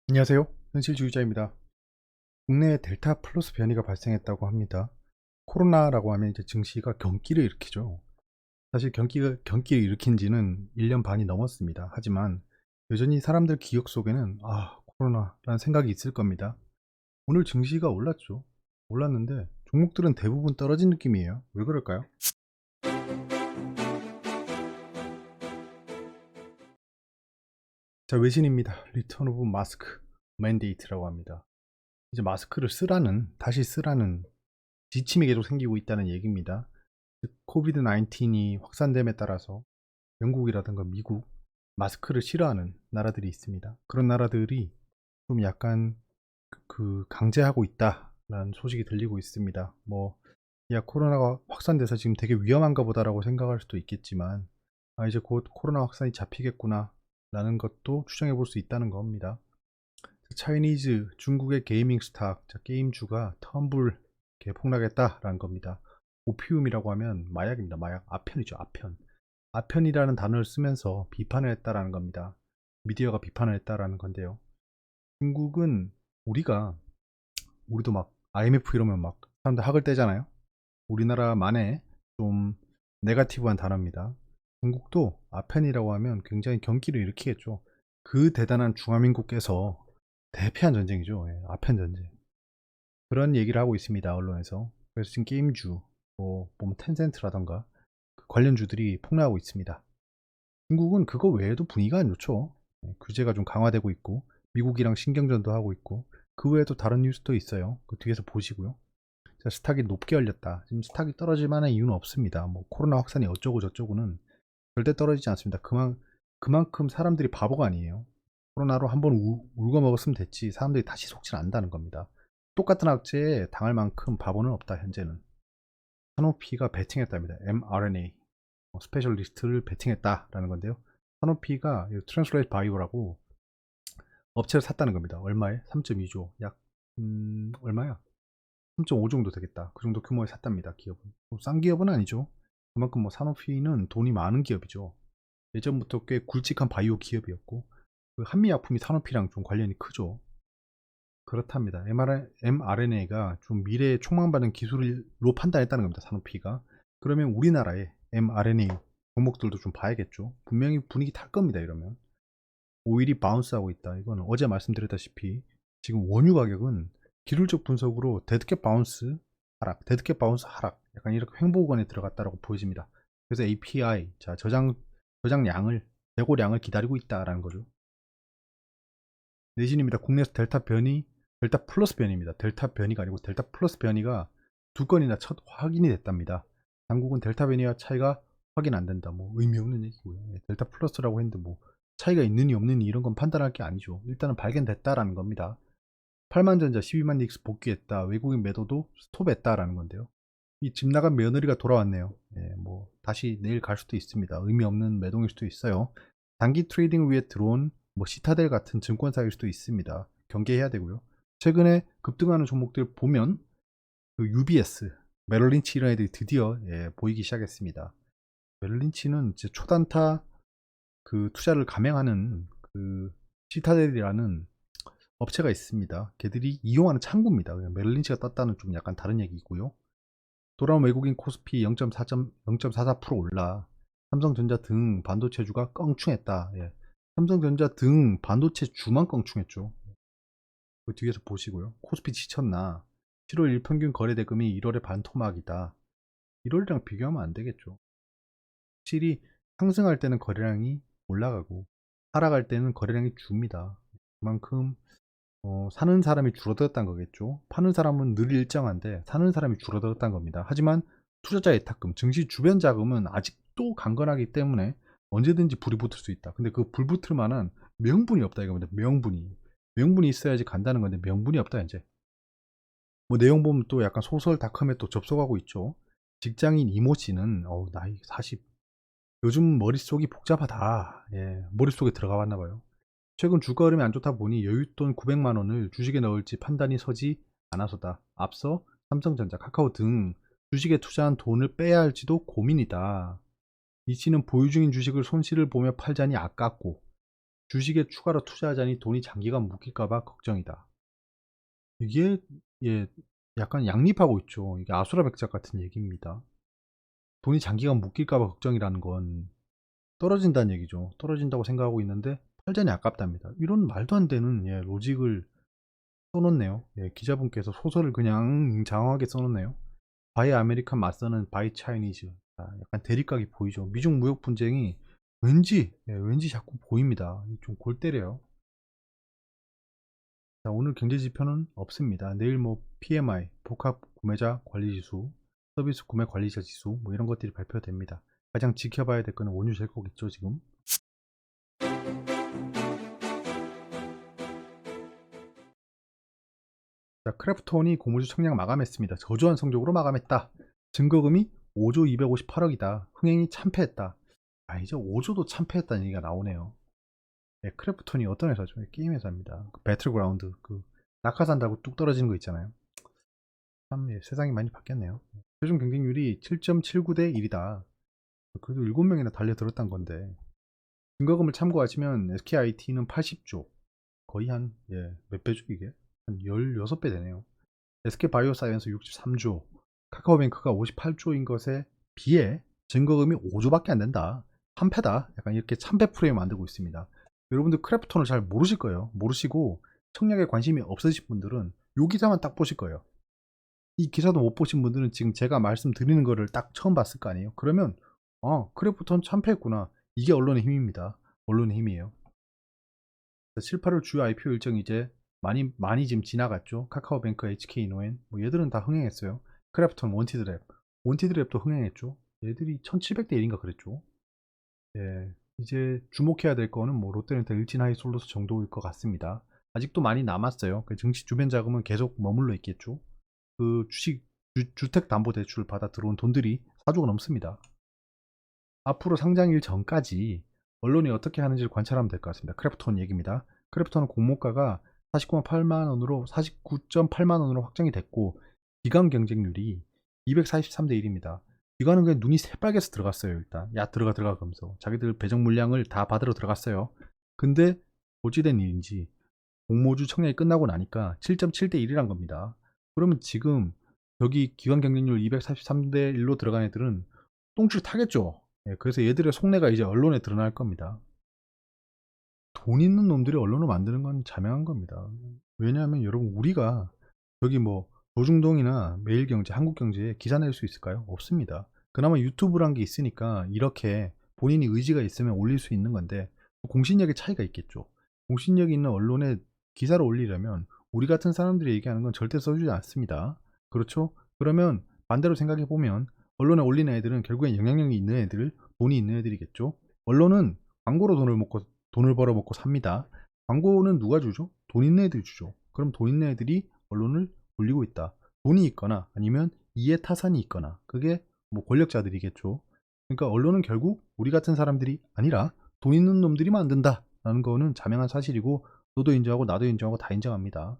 안녕하세요. 현실주의자입니다. 국내에 델타 플러스 변이가 발생했다고 합니다. 코로나라고 하면 이제 증시가 경기를 일으키죠. 사실 경기를 일으킨 지는 1년 반이 넘었습니다. 하지만 여전히 사람들 기억 속에는 코로나라는 생각이 있을 겁니다. 오늘 증시가 올랐죠. 올랐는데 종목들은 대부분 떨어진 느낌이에요. 왜 그럴까요? 자, 외신입니다. 리턴 오브 마스크 맨데이트라고 합니다. 이제 마스크를 다시 쓰라는 지침이 계속 생기고 있다는 얘기입니다. 코비드 19이 확산됨에 따라서 영국이라든가 미국 마스크를 싫어하는 나라들이 있습니다. 그런 나라들이 좀 약간 강제하고 있다라는 소식이 들리고 있습니다. 야, 코로나가 확산돼서 지금 되게 위험한가 보다라고 생각할 수도 있겠지만, 이제 곧 코로나 확산이 잡히겠구나 라는 것도 추정해 볼 수 있다는 겁니다. 차이니즈 중국의 게이밍 스탁, 게임주가 텀블 폭락했다라는 겁니다. 오피움이라고 하면 마약입니다. 마약, 아편이죠. 아편이라는 단어를 쓰면서 비판을 했다라는 겁니다. 미디어가 비판을 했다라는 건데요. 중국은 우리도 막 IMF 이러면 막 사람들 학을 떼잖아요. 우리나라만의 좀 네거티브한 단어입니다. 중국도 아편이라고 하면 굉장히 경기를 일으키겠죠. 그 대단한 중화민국께서 대패한 전쟁이죠. 예, 아편 전쟁. 그런 얘기를 하고 있습니다. 언론에서. 그래서 지금 게임주, 보면 텐센트라던가 그 관련주들이 폭락하고 있습니다. 중국은 그거 외에도 분위기가 안 좋죠. 예, 규제가 좀 강화되고 있고 미국이랑 신경전도 하고 있고 그 외에도 다른 뉴스도 있어요. 그 뒤에서 보시고요. 자, 스탁이 높게 열렸다. 지금 스탁이 떨어질 만한 이유는 없습니다. 코로나 확산이 어쩌고 저쩌고는 절대 떨어지지 않습니다. 그만큼 사람들이 바보가 아니에요. 코로나로 한번 울고 먹었으면 됐지 사람들이 다시 속질 않는다는 겁니다. 똑같은 악재에 당할 만큼 바보는 없다. 현재는 사노피가 베팅했답니다. mRNA 스페셜리스트를 베팅했다라는 건데요. 사노피가 트랜슬레이트 바이오라고 업체를 샀다는 겁니다. 얼마에? 3.2조. 약 얼마야? 3.5 정도 되겠다. 그 정도 규모에 샀답니다. 기업은. 싼 기업은 아니죠. 그만큼 사노피는 돈이 많은 기업이죠. 예전부터 꽤 굵직한 바이오 기업이었고 그 한미약품이 사노피랑 좀 관련이 크죠. 그렇답니다. mRNA가 좀 미래에 촉망받은 기술로 판단했다는 겁니다. 사노피가. 그러면 우리나라의 mRNA 종목들도 좀 봐야겠죠. 분명히 분위기 탈 겁니다. 이러면. 오일이 바운스하고 있다. 이거는 어제 말씀드렸다시피 지금 원유 가격은 기술적 분석으로 데드캣 바운스 하락, 데드캣 바운스 하락, 약간 이렇게 횡보구간에 들어갔다라고 보여집니다. 그래서 API, 자 저장량을 재고량을 기다리고 있다라는 거죠. 내신입니다. 국내에서 델타 플러스 변이입니다. 델타 변이가 아니고 델타 플러스 변이가 두 건이나 첫 확인이 됐답니다. 당국은 델타 변이와 차이가 확인 안 된다. 의미 없는 얘기고요. 델타 플러스라고 했는데 차이가 있느니 없느니 이런 건 판단할 게 아니죠. 일단은 발견됐다라는 겁니다. 8만 전자 12만 닉스 복귀했다. 외국인 매도도 스톱했다라는 건데요. 이 집 나간 며느리가 돌아왔네요. 다시 내일 갈 수도 있습니다. 의미 없는 매동일 수도 있어요. 단기 트레이딩을 위해 들어온 시타델 같은 증권사일 수도 있습니다. 경계해야 되고요. 최근에 급등하는 종목들 보면 그 UBS, 메럴린치 이런 애들이 드디어 보이기 시작했습니다. 메럴린치는 이제 초단타 그 투자를 감행하는 그 시타델이라는 업체가 있습니다. 걔들이 이용하는 창구입니다. 메럴린치가 떴다는 좀 약간 다른 얘기고요. 돌아온 외국인 코스피 0.44% 올라 삼성전자 등 반도체주가 껑충했다. 예. 삼성전자 등 반도체주만 껑충했죠. 그 뒤에서 보시고요. 코스피 지쳤나? 7월 일평균 거래대금이 1월에 반토막이다. 1월이랑 비교하면 안 되겠죠. 확실히 상승할 때는 거래량이 올라가고 하락할 때는 거래량이 줍니다. 그만큼 사는 사람이 줄어들었다는 거겠죠. 파는 사람은 늘 일정한데 사는 사람이 줄어들었다는 겁니다. 하지만 투자자 예탁금, 증시 주변 자금은 아직도 강건하기 때문에 언제든지 불이 붙을 수 있다. 근데 그 불 붙을 만한 명분이 없다 이겁니다. 명분이 있어야지 간다는 건데 명분이 없다 이제. 내용 보면 또 약간 소설닷컴에 또 접속하고 있죠. 직장인 이모 씨는 나이 40. 요즘 머릿속이 복잡하다. 예, 머릿속에 들어가 봤나 봐요. 최근 주가 흐름이 안 좋다 보니 여윳돈 900만 원을 주식에 넣을지 판단이 서지 않아서다. 앞서 삼성전자, 카카오 등 주식에 투자한 돈을 빼야 할지도 고민이다. 이 씨는 보유 중인 주식을 손실을 보며 팔자니 아깝고 주식에 추가로 투자하자니 돈이 장기간 묶일까봐 걱정이다. 이게 예 약간 양립하고 있죠. 이게 아수라백작 같은 얘기입니다. 돈이 장기간 묶일까봐 걱정이라는 건 떨어진다는 얘기죠. 떨어진다고 생각하고 있는데 팔자니 아깝답니다. 이런 말도 안 되는 로직을 써놓네요. 기자분께서 소설을 그냥 장황하게 써놓네요. 바이 아메리칸 맞서는 바이 차이니즈. 약간 대립각이 보이죠. 미중 무역 분쟁이 왠지 자꾸 보입니다. 좀 골 때려요. 자, 오늘 경제 지표는 없습니다. 내일 뭐 PMI, 복합 구매자 관리 지수, 서비스 구매 관리자 지수 뭐 이런 것들이 발표됩니다. 가장 지켜봐야 될 거는 원유 재고겠죠, 지금. 자, 크래프톤이 고무줄 청약 마감했습니다. 저조한 성적으로 마감했다. 증거금이 5조 258억이다. 흥행이 참패했다. 이제 5조도 참패했다는 얘기가 나오네요. 크래프톤이 어떤 회사죠? 게임 회사입니다. 그 배틀그라운드, 그 낙하산 달고 뚝 떨어지는 거 있잖아요. 참 세상이 많이 바뀌었네요. 최종 경쟁률이 7.79대 1이다. 그래도 7명이나 달려들었단 건데 증거금을 참고하시면 SKIT는 80조, 거의 한 몇 배죠 이게? 한 16배 되네요. SK바이오사이언스 63조, 카카오뱅크가 58조인 것에 비해 증거금이 5조밖에 안 된다. 참패다. 약간 이렇게 참패 프레임 만들고 있습니다. 여러분들 크래프톤을 잘 모르실 거예요. 모르시고 청약에 관심이 없으신 분들은 이 기사만 딱 보실 거예요. 이 기사도 못 보신 분들은 지금 제가 말씀드리는 거를 딱 처음 봤을 거 아니에요. 그러면 크래프톤 참패했구나. 이게 언론의 힘입니다. 언론의 힘이에요. 7, 8월 주요 IPO 일정이 이제 많이 지금 지나갔죠. 카카오뱅크, HK노엔 뭐 얘들은 다 흥행했어요. 크래프톤, 원티드랩도 흥행했죠. 얘들이 1700대 1인가 그랬죠. 이제 주목해야 될 거는 뭐 롯데렌터, 일진하이솔루스 정도일 것 같습니다. 아직도 많이 남았어요. 그 증시 주변 자금은 계속 머물러 있겠죠. 그 주택담보대출을 받아 들어온 돈들이 4조가 넘습니다. 앞으로 상장일 전까지 언론이 어떻게 하는지를 관찰하면 될 것 같습니다. 크래프톤 얘기입니다. 크래프톤은 공모가가 49.8만 원으로 확정이 됐고 기관 경쟁률이 243대 1입니다. 기관은 그냥 눈이 새빨개서 들어갔어요. 일단 들어가 그러면서 자기들 배정 물량을 다 받으러 들어갔어요. 근데 어찌된 일인지 공모주 청약이 끝나고 나니까 7.7대 1이란 겁니다. 그러면 지금 여기 기관 경쟁률 243대 1로 들어간 애들은 똥줄 타겠죠. 그래서 얘들의 속내가 이제 언론에 드러날 겁니다. 돈 있는 놈들이 언론을 만드는 건 자명한 겁니다. 왜냐하면 여러분 우리가 여기 뭐 조중동이나 매일경제, 한국경제에 기사 낼 수 있을까요? 없습니다. 그나마 유튜브란 게 있으니까 이렇게 본인이 의지가 있으면 올릴 수 있는 건데 공신력의 차이가 있겠죠. 공신력이 있는 언론에 기사를 올리려면 우리 같은 사람들이 얘기하는 건 절대 써주지 않습니다. 그렇죠? 그러면 반대로 생각해 보면 언론에 올리는 애들은 결국엔 영향력이 있는 애들, 돈이 있는 애들이겠죠. 언론은 광고로 돈을 벌어 먹고 삽니다. 광고는 누가 주죠? 돈 있는 애들이 주죠. 그럼 돈 있는 애들이 언론을 돌리고 있다. 돈이 있거나 아니면 이해 타산이 있거나 그게 뭐 권력자들이겠죠. 그러니까 언론은 결국 우리 같은 사람들이 아니라 돈 있는 놈들이 만든다라는 거는 자명한 사실이고 너도 인정하고 나도 인정하고 다 인정합니다.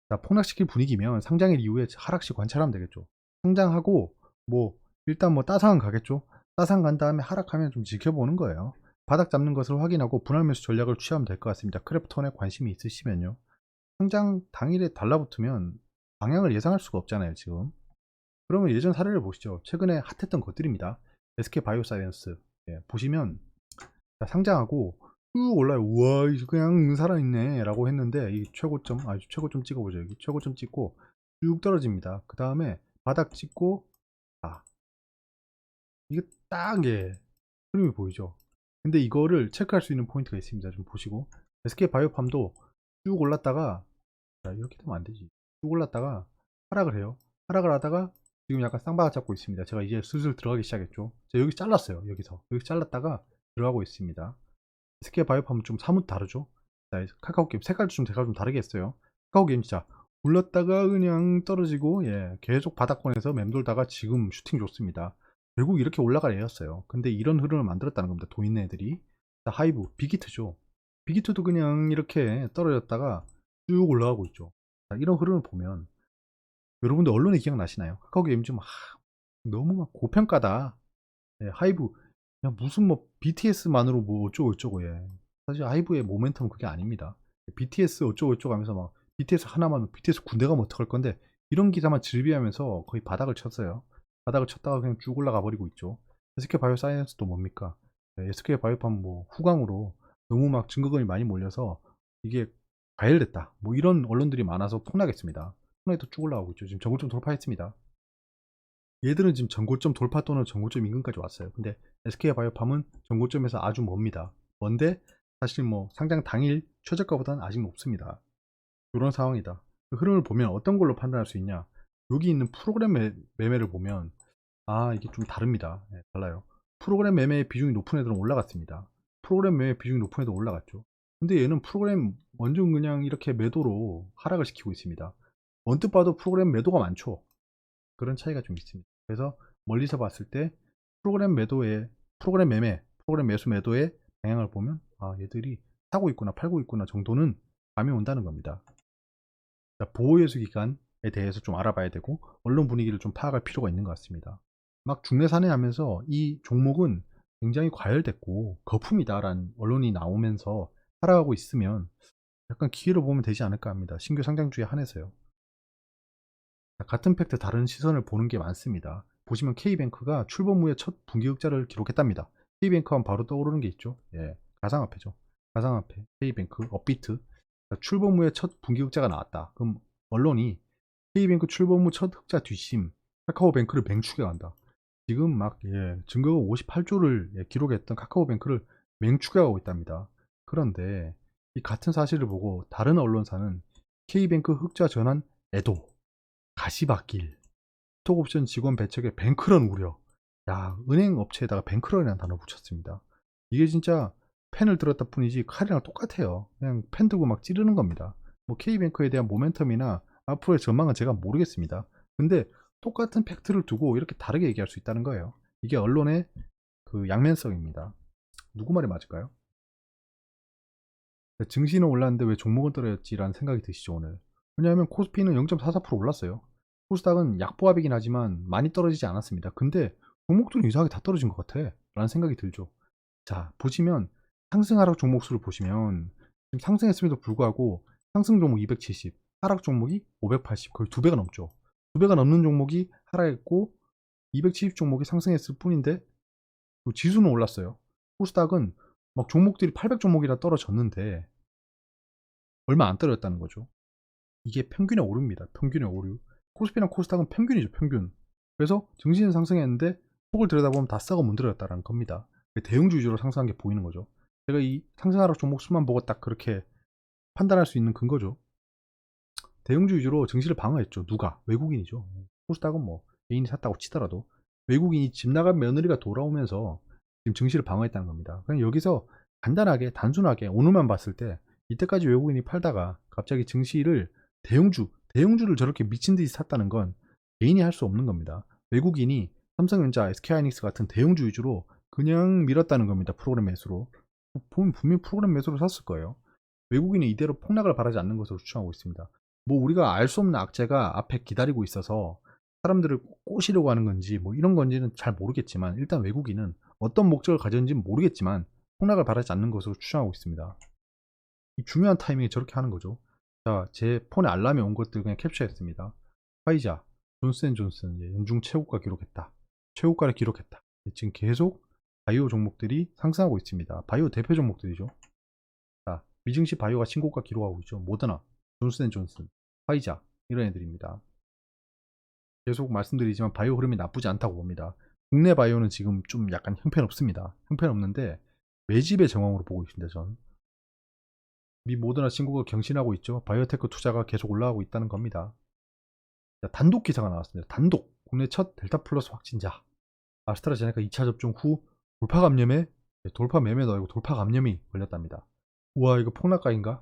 자, 폭락시킬 분위기면 상장일 이후에 하락시 관찰하면 되겠죠. 상장하고 뭐 일단 뭐 따상은 가겠죠. 따상 간 다음에 하락하면 좀 지켜보는 거예요. 바닥 잡는 것을 확인하고 분할 매수 전략을 취하면 될 것 같습니다. 크래프톤에 관심이 있으시면요. 상장 당일에 달라붙으면 방향을 예상할 수가 없잖아요, 지금. 그러면 예전 사례를 보시죠. 최근에 핫했던 것들입니다. SK바이오사이언스 보시면 상장하고 쭉 올라요. 우와, 그냥 살아있네 라고 했는데 이 최고점, 최고점 찍어보죠. 여기 최고점 찍고 쭉 떨어집니다. 그 다음에 바닥 찍고 이게 딱 흐름이 보이죠. 근데 이거를 체크할 수 있는 포인트가 있습니다. 좀 보시고 SK바이오팜도 쭉 올랐다가 이렇게 되면 안 되지. 쭉 올랐다가 하락을 해요. 하락을 하다가 지금 약간 쌍바닥 잡고 있습니다. 제가 이제 슬슬 들어가기 시작했죠. 제가 여기 잘랐어요. 여기 잘랐다가 들어가고 있습니다. SK바이오팜은 좀 사뭇 다르죠. 자, 카카오게임 색깔도 좀 다르게 했어요. 카카오게임 진짜 올랐다가 그냥 떨어지고 계속 바닥권에서 맴돌다가 지금 슈팅 좋습니다. 결국 이렇게 올라갈 애였어요. 근데 이런 흐름을 만들었다는 겁니다. 돈 있는 애들이. 자, 하이브, 빅히트죠. 빅히트도 그냥 이렇게 떨어졌다가 쭉 올라가고 있죠. 자, 이런 흐름을 보면 여러분들 언론에 기억나시나요? 카카오게임 좀 너무 막 고평가다. 하이브 그냥 무슨 뭐 BTS만으로 뭐 어쩌고 저쩌고 사실 하이브의 모멘텀은 그게 아닙니다. BTS 어쩌고 하면서 막 BTS 하나만 BTS 군대 가면 어떡할 건데 이런 기사만 즐비하면서 거의 바닥을 쳤어요. 바닥을 쳤다가 그냥 쭉 올라가 버리고 있죠. SK 바이오사이언스도 뭡니까? SK 바이오팜 뭐 후광으로 너무 막 증거금이 많이 몰려서 이게 과열됐다. 뭐 이런 언론들이 많아서 폭락했습니다. 폭락해도 쭉 올라가고 있죠. 지금 전고점 돌파했습니다. 얘들은 지금 전고점 돌파 또는 전고점 인근까지 왔어요. 근데 SK 바이오팜은 전고점에서 아주 멉니다. 먼데 사실 뭐 상장 당일 최저가보다는 아직 높습니다. 이런 상황이다. 그 흐름을 보면 어떤 걸로 판단할 수 있냐? 여기 있는 프로그램 매매를 보면 이게 좀 다릅니다. 네, 달라요. 프로그램 매매의 비중이 높은 애들은 올라갔습니다. 프로그램 매매 비중이 높은 애도 올라갔죠. 근데 얘는 프로그램 완전 그냥 이렇게 매도로 하락을 시키고 있습니다. 언뜻 봐도 프로그램 매도가 많죠. 그런 차이가 좀 있습니다. 그래서 멀리서 봤을 때 프로그램 매도의 프로그램 매매, 프로그램 매수 매도의 방향을 보면 얘들이 사고 있구나 팔고 있구나 정도는 감이 온다는 겁니다. 보호예수 기간에 대해서 좀 알아봐야 되고 언론 분위기를 좀 파악할 필요가 있는 것 같습니다. 막 중매사내하면서 이 종목은 굉장히 과열됐고 거품이다라는 언론이 나오면서 하락하고 있으면 약간 기회를 보면 되지 않을까 합니다. 신규 상장주에 한해서요. 같은 팩트 다른 시선을 보는 게 많습니다. 보시면 K뱅크가 출범 후에 첫 분기흑자를 기록했답니다. K뱅크 하면 바로 떠오르는 게 있죠. 가상화폐죠. 가상화폐, K뱅크, 업비트. 출범 후에 첫 분기흑자가 나왔다. 그럼 언론이 K뱅크 출범 후 첫 흑자 뒷심, 카카오뱅크를 맹추게 간다. 지금 막 증거가 58조를 기록했던 카카오뱅크를 맹추격하고 있답니다. 그런데 이 같은 사실을 보고 다른 언론사는 K뱅크 흑자 전환 애도, 가시밭길, 스톡옵션 직원 배척에 뱅크런 우려. 야, 은행 업체에다가 뱅크런이라는 단어 붙였습니다. 이게 진짜 펜을 들었다 뿐이지 칼이랑 똑같아요. 그냥 펜 들고 막 찌르는 겁니다. 뭐 K뱅크에 대한 모멘텀이나 앞으로의 전망은 제가 모르겠습니다. 근데 똑같은 팩트를 두고 이렇게 다르게 얘기할 수 있다는 거예요. 이게 언론의 그 양면성입니다. 누구 말이 맞을까요? 증시는 올랐는데 왜 종목은 떨어졌지라는 생각이 드시죠, 오늘. 왜냐하면 코스피는 0.44% 올랐어요. 코스닥은 약보합이긴 하지만 많이 떨어지지 않았습니다. 근데 종목들은 이상하게 다 떨어진 것 같아 라는 생각이 들죠. 자, 보시면 상승 하락 종목 수를 보시면 지금 상승했음에도 불구하고 상승 종목 270, 하락 종목이 580, 거의 2배가 넘죠. 2배가 넘는 종목이 하락했고 270 종목이 상승했을 뿐인데 지수는 올랐어요. 코스닥은 막 종목들이 800 종목이라 떨어졌는데 얼마 안 떨어졌다는 거죠. 이게 평균의 오류입니다. 평균의 오류. 코스피랑 코스닥은 평균이죠, 평균. 그래서 증시는 상승했는데 속을 들여다보면 다 썩어 문드러졌다는 겁니다. 대형주 위주로 상승한 게 보이는 거죠. 제가 이 상승하락 종목 수만 보고 딱 그렇게 판단할 수 있는 근거죠. 대형주 위주로 증시를 방어했죠. 누가? 외국인이죠. 코스닥은 뭐 개인이 샀다고 치더라도 외국인이 집 나간 며느리가 돌아오면서 지금 증시를 방어했다는 겁니다. 그냥 여기서 간단하게 단순하게 오늘만 봤을 때 이때까지 외국인이 팔다가 갑자기 증시를 대형주를 저렇게 미친 듯이 샀다는 건 개인이 할 수 없는 겁니다. 외국인이 삼성전자, SK하이닉스 같은 대형주 위주로 그냥 밀었다는 겁니다. 프로그램 매수로. 보면 분명히 프로그램 매수로 샀을 거예요. 외국인이 이대로 폭락을 바라지 않는 것으로 추정하고 있습니다. 뭐 우리가 알 수 없는 악재가 앞에 기다리고 있어서 사람들을 꼬시려고 하는 건지 뭐 이런 건지는 잘 모르겠지만 일단 외국인은 어떤 목적을 가졌는지는 모르겠지만 폭락을 바라지 않는 것으로 추정하고 있습니다. 이 중요한 타이밍에 저렇게 하는 거죠. 자, 제 폰에 알람이 온 것들 그냥 캡처했습니다. 화이자, 존슨앤존슨 연중 최고가 기록했다. 최고가를 기록했다. 지금 계속 바이오 종목들이 상승하고 있습니다. 바이오 대표 종목들이죠. 자, 미증시 바이오가 신고가 기록하고 있죠. 모더나, 존슨앤존슨, 화이자 이런 애들입니다. 계속 말씀드리지만 바이오 흐름이 나쁘지 않다고 봅니다. 국내 바이오는 지금 좀 약간 형편없습니다. 형편없는데 매집의 정황으로 보고 있습니다. 전. 미 모더나 신고가 경신하고 있죠. 바이오테크 투자가 계속 올라가고 있다는 겁니다. 자, 단독 기사가 나왔습니다. 단독 국내 첫 델타 플러스 확진자. 아스트라제네카 2차 접종 후 돌파 감염에 돌파 매매도 아니고 돌파 감염이 걸렸답니다. 우와, 이거 폭락가인가?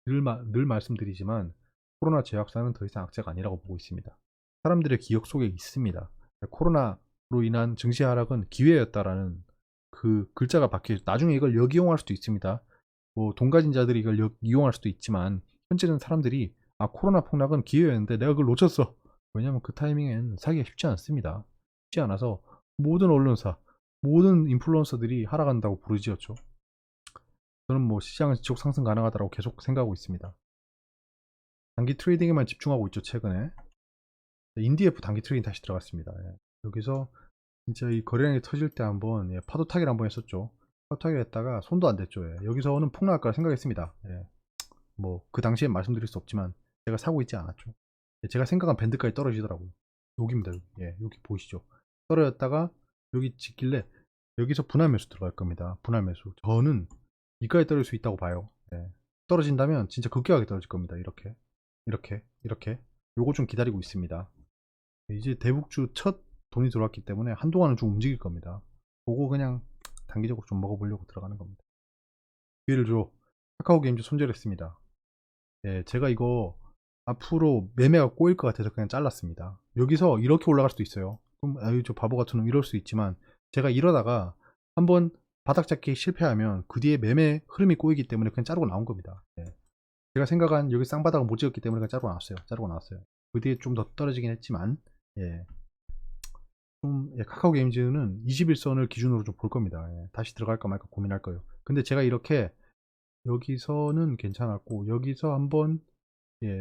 늘 말씀드리지만 코로나 재확산은 더 이상 악재가 아니라고 보고 있습니다. 사람들의 기억 속에 있습니다. 코로나로 인한 증시 하락은 기회였다라는 그 글자가 박혀 나중에 이걸 역이용할 수도 있습니다. 뭐 돈 가진 자들이 이걸 이용할 수도 있지만 현재는 사람들이 코로나 폭락은 기회였는데 내가 그걸 놓쳤어. 왜냐하면 그 타이밍엔 사기가 쉽지 않습니다. 쉽지 않아서 모든 언론사, 모든 인플루언서들이 하락한다고 부르지었죠. 저는 뭐 시장은 지속 상승 가능하다고 계속 생각하고 있습니다. 단기 트레이딩에만 집중하고 있죠, 최근에. 인디F 단기 트레이딩 다시 들어갔습니다. 예. 여기서 진짜 이 거래량이 터질 때 한번 파도 타기를 한번 했었죠. 파도 타기를 했다가 손도 안 댔죠. 예. 여기서는 폭락할 거라 생각했습니다. 예. 뭐 그 당시엔 말씀드릴 수 없지만 제가 사고 있지 않았죠. 예, 제가 생각한 밴드까지 떨어지더라고요. 여기입니다. 여기. 예, 여기 보이시죠? 떨어졌다가 여기 찍길래 여기서 분할 매수 들어갈 겁니다. 분할 매수. 저는 이까지 떨어질 수 있다고 봐요. 예. 떨어진다면 진짜 급격하게 떨어질 겁니다. 이렇게 이렇게 요거 좀 기다리고 있습니다. 이제 대북주 첫 돈이 들어왔기 때문에 한동안은 좀 움직일 겁니다. 그거 그냥 단기적으로 좀 먹어보려고 들어가는 겁니다. 기회를 줘. 카카오 게임즈 손절했습니다. 예, 제가 이거 앞으로 매매가 꼬일 것 같아서 그냥 잘랐습니다. 여기서 이렇게 올라갈 수도 있어요. 그럼 아유 저 바보 같은 놈 이럴 수 있지만 제가 이러다가 한번 바닥 잡기 실패하면 그 뒤에 매매 흐름이 꼬이기 때문에 그냥 자르고 나온 겁니다. 예. 제가 생각한 여기 쌍바닥을 못 찍었기 때문에 그냥 자르고 나왔어요. 자르고 나왔어요. 그 뒤에 좀 더 떨어지긴 했지만 예. 카카오 게임즈는 21선을 기준으로 좀 볼 겁니다. 예. 다시 들어갈까 말까 고민할 거예요. 근데 제가 이렇게 여기서는 괜찮았고 여기서 한번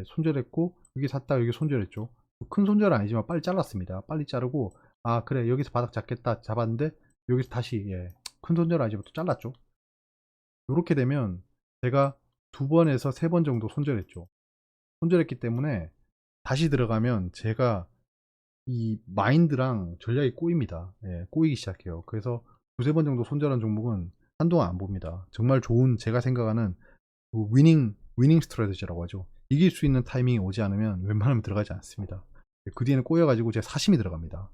손절했고 여기 샀다 여기 손절했죠. 큰 손절은 아니지만 빨리 잘랐습니다. 빨리 자르고 아 그래 여기서 바닥 잡겠다 잡았는데 여기서 다시 큰 손절은 아니지만 또 잘랐죠. 이렇게 되면 제가 2번에서 3번 정도 손절했죠. 손절했기 때문에 다시 들어가면 제가 이 마인드랑 전략이 꼬입니다. 꼬이기 시작해요. 그래서 2-3번 정도 손절한 종목은 한동안 안 봅니다. 정말 좋은 제가 생각하는 위닝 스트래티지라고 하죠. 이길 수 있는 타이밍이 오지 않으면 웬만하면 들어가지 않습니다. 그 뒤에는 꼬여가지고 제가 사심이 들어갑니다.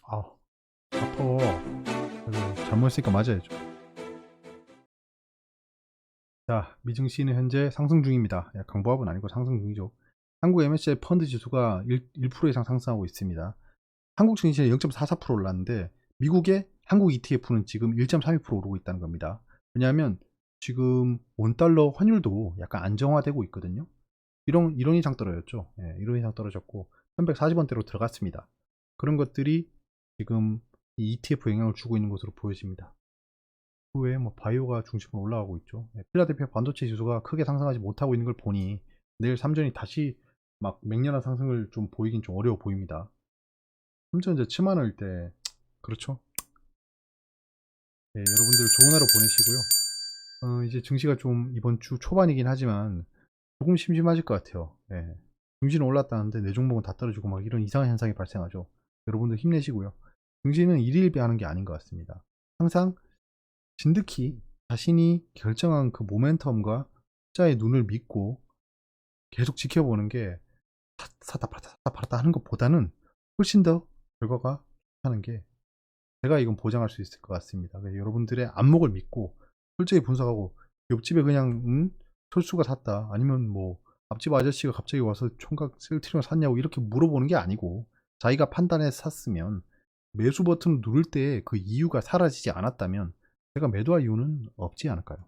아, 아파. 잘못했으니까 맞아야죠. 자, 미증시는 현재 상승 중입니다. 강보합은 아니고 상승 중이죠. 한국 MSCI 펀드 지수가 1% 이상 상승하고 있습니다. 한국 증시는 0.44% 올랐는데 미국의 한국 ETF는 지금 1.32% 오르고 있다는 겁니다. 왜냐하면 지금 원달러 환율도 약간 안정화되고 있거든요. 이런 이상 떨어졌죠. 이런 이상 떨어졌고 1140원대로 들어갔습니다. 그런 것들이 지금 이 ETF 영향을 주고 있는 것으로 보여집니다. 그 외에 뭐 바이오가 중심으로 올라가고 있죠. 필라델피아 반도체 지수가 크게 상승하지 못하고 있는 걸 보니 내일 삼전이 다시 막 맹렬한 상승을 좀 보이긴 좀 어려워 보입니다. 삼전 이제 7만원일 때 그렇죠. 여러분들 좋은 하루 보내시고요. 이제 증시가 좀 이번 주 초반이긴 하지만 조금 심심하실 것 같아요. 증시는 올랐다는데 내 종목은 다 떨어지고 막 이런 이상한 현상이 발생하죠. 여러분들 힘내시고요. 증시는 일일비 하는 게 아닌 것 같습니다. 항상 진득히 자신이 결정한 그 모멘텀과 숫자의 눈을 믿고 계속 지켜보는 게 샀다 팔았다 하는 것보다는 훨씬 더 결과가 좋다는 게 제가 이건 보장할 수 있을 것 같습니다. 여러분들의 안목을 믿고 솔직히 분석하고 옆집에 그냥 철수가 샀다 아니면 뭐 앞집 아저씨가 갑자기 와서 총각 셀트리온 샀냐고 이렇게 물어보는 게 아니고 자기가 판단해서 샀으면 매수 버튼을 누를 때 그 이유가 사라지지 않았다면 제가 매도할 이유는 없지 않을까요?